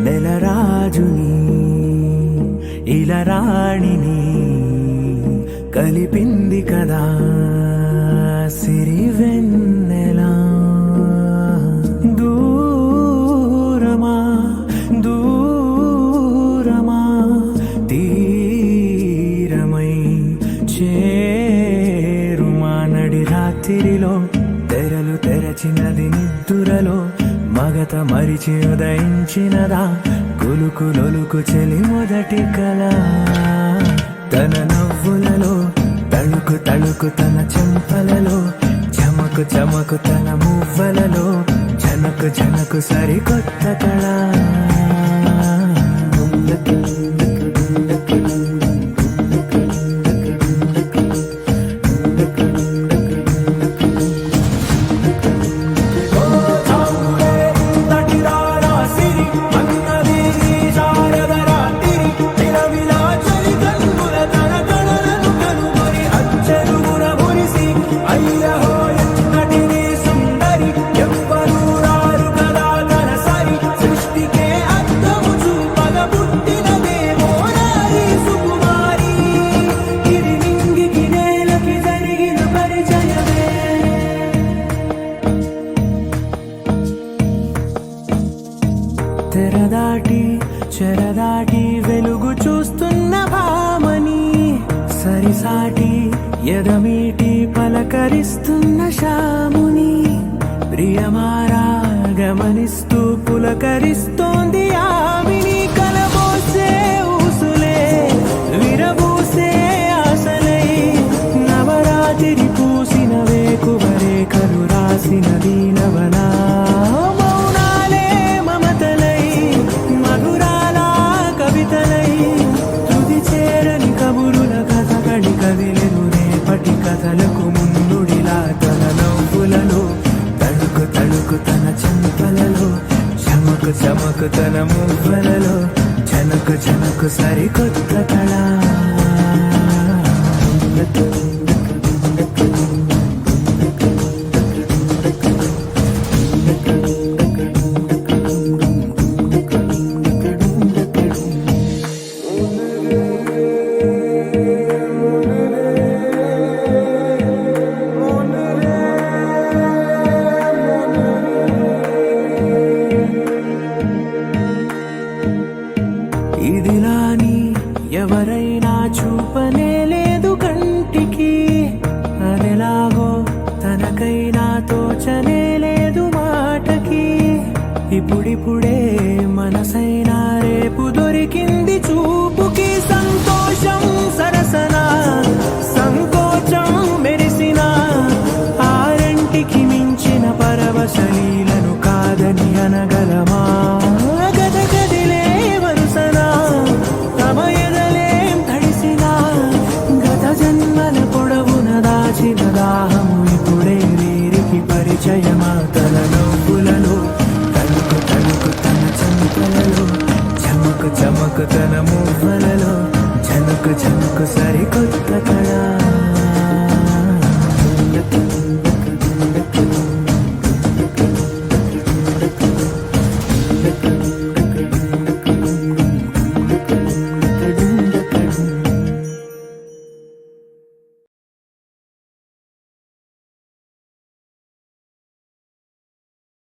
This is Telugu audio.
నెలరాజుని ఇలరాణిని కలిపింది కదా సిరివెన్నెలా. దూరమా దూరమా తీరమై చేరుమా నడి రాత్రిలో తెరలు తెరచినది నిద్దురలో మగత మరిచి ఉదయించినదా కులుకు లొలుకు చెలి మొదటి కళ. తన నవ్వులలో తళుకు తళుకు తన చెంపలలో చమకు చమకు తన మువ్వలలో జనకు జనకు సరికొత్త కళ. తెరదాటి చెరదాటి వెలుగు చూస్తున్న భామని సరిసాటి ఎదమీటి పలకరిస్తున్న శాముని ప్రియమారా గమనిస్తూ పులకరిస్తోంది ఆవిని. కలబోసే ఊసులే విరబూసే ఆశలై నవరాత్రి పూసిన వేకువరేఖలు రాసిన దీనవనా. కథలకు ముందుడిలా తన నవ్వులలో తళుకు తళుకు తన చెంపలలో చమకు చమకు తన మువ్వలలో జనకు జనకు సరికొత్త కళ. ఇదిలాని ఎవరైనా చూపనే లేదు కంటికి, అదెలాగో తనకైనా తోచనే లేదు మాటకి. ఇప్పుడిప్పుడే మనసైనా రేపు దొరికింది చూపుకి. సంతోషం సరసన సంకోచం మెరిసిన ఆరంటికి మించిన పరవశలీలను కాదని అనగలమా. దాహము ఇప్పుడే వీరికి పరిచయమా. తన నవ్వులలో తణుకు తణుకు తన చెంపలలో చమకు చమకు తన మువ్వలలో జనకు జనకు సరికొత్త